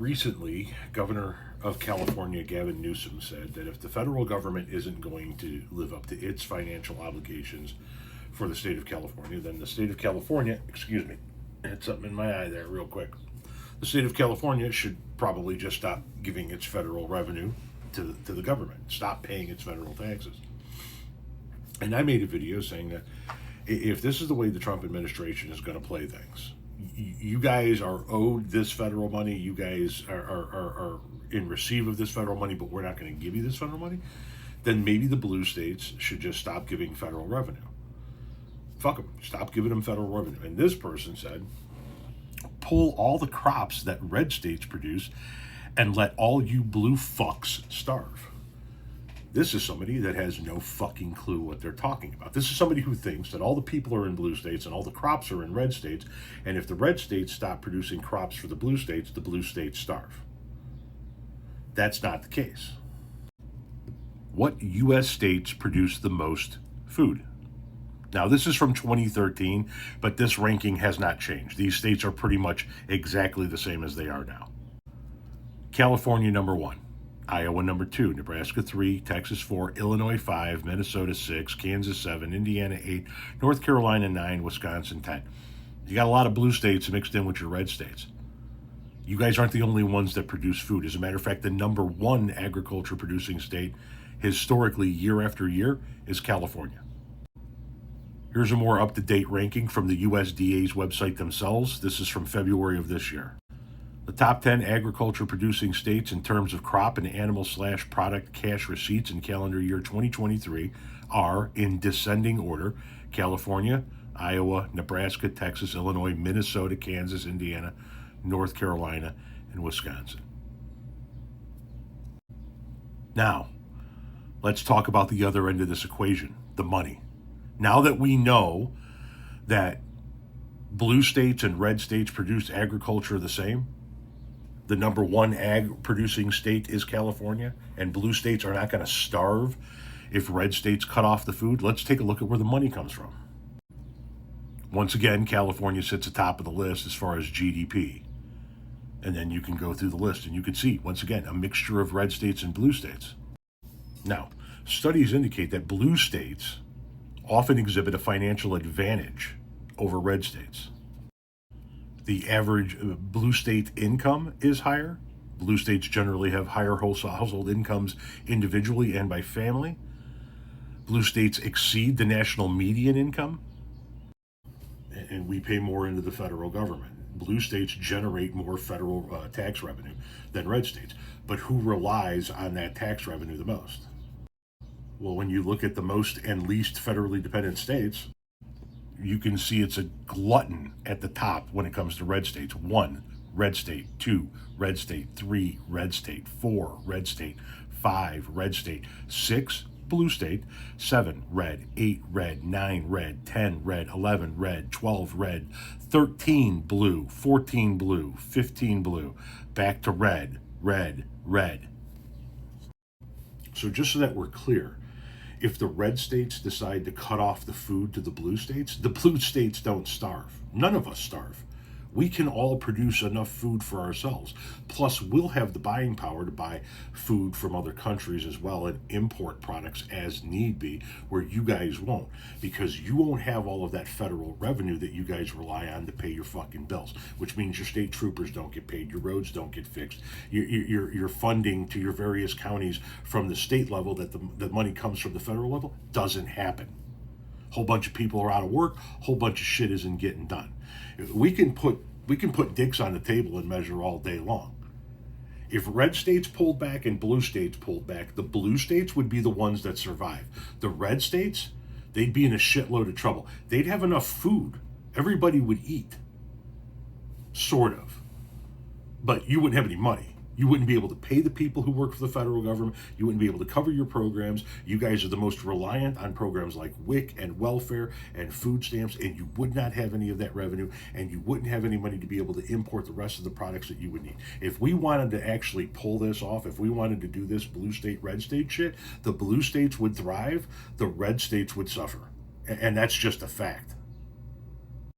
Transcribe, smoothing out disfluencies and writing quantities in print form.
Recently, Governor of California Gavin Newsom said that if the federal government isn't going to live up to its financial obligations for the state of California, then the state of California, excuse me, I had something in my eye there real quick. The state of California should probably just stop giving its federal revenue to the government, stop paying its federal taxes. And I made a video saying that if this is the way the Trump administration is going to play things, you guys are owed this federal money, you guys are in receive of this federal money, but we're not going to give you this federal money, then maybe the blue states should just stop giving federal revenue. Fuck them, stop giving them federal revenue. And this person said, pull all the crops that red states produce and let all you blue fucks starve. This is somebody that has no fucking clue what they're talking about. This is somebody who thinks that all the people are in blue states and all the crops are in red states, and if the red states stop producing crops for the blue states starve. That's not the case. What U.S. states produce the most food? Now, this is from 2013, but this ranking has not changed. These states are pretty much exactly the same as they are now. California, number 1. Iowa, number 2. Nebraska, 3. Texas, 4. Illinois, 5. Minnesota, 6. Kansas, 7. Indiana, 8. North Carolina, 9. Wisconsin, 10. You got a lot of blue states mixed in with your red states. You guys aren't the only ones that produce food. As a matter of fact, the number 1 agriculture producing state historically year after year is California. Here's a more up-to-date ranking from the USDA's website themselves. This is from February of this year. The top 10 agriculture-producing states in terms of crop and animal/product cash receipts in calendar year 2023 are, in descending order, California, Iowa, Nebraska, Texas, Illinois, Minnesota, Kansas, Indiana, North Carolina, and Wisconsin. Now, let's talk about the other end of this equation, the money. Now that we know that blue states and red states produce agriculture the same, the number 1 ag producing state is California, and blue states are not going to starve if red states cut off the food, let's take a look at where the money comes from. Once again, California sits atop of the list as far as GDP. And then you can go through the list and you can see, once again, a mixture of red states and blue states. Now, studies indicate that blue states often exhibit a financial advantage over red states. The average blue state income is higher. Blue states generally have higher household incomes individually and by family. Blue states exceed the national median income, and we pay more into the federal government. Blue states generate more federal tax revenue than red states. But who relies on that tax revenue the most? Well, when you look at the most and least federally dependent states, you can see it's a glutton at the top when it comes to red states. 1, red state. 2, red state. 3, red state. 4, red state. 5, red state. 6, blue state. 7, red. 8, red. 9, red. 10, red. 11, red. 12, red. 13, blue. 14, blue. 15, blue. Back to red, red, red. So just so that we're clear, if the red states decide to cut off the food to the blue states don't starve. None of us starve. We can all produce enough food for ourselves. Plus, we'll have the buying power to buy food from other countries as well and import products as need be, where you guys won't, because you won't have all of that federal revenue that you guys rely on to pay your fucking bills, which means your state troopers don't get paid, your roads don't get fixed, your funding to your various counties from the state level that the money comes from the federal level doesn't happen. Whole bunch of people are out of work, whole bunch of shit isn't getting done. We can put dicks on the table and measure all day long. If red states pulled back and blue states pulled back, the blue states would be the ones that survive. The red states, they'd be in a shitload of trouble. They'd have enough food. Everybody would eat. Sort of. But you wouldn't have any money. You wouldn't be able to pay the people who work for the federal government. You wouldn't be able to cover your programs. You guys are the most reliant on programs like WIC and welfare and food stamps, and you would not have any of that revenue, and you wouldn't have any money to be able to import the rest of the products that you would need. If we wanted to actually pull this off, if we wanted to do this blue state, red state shit, the blue states would thrive, the red states would suffer. And that's just a fact.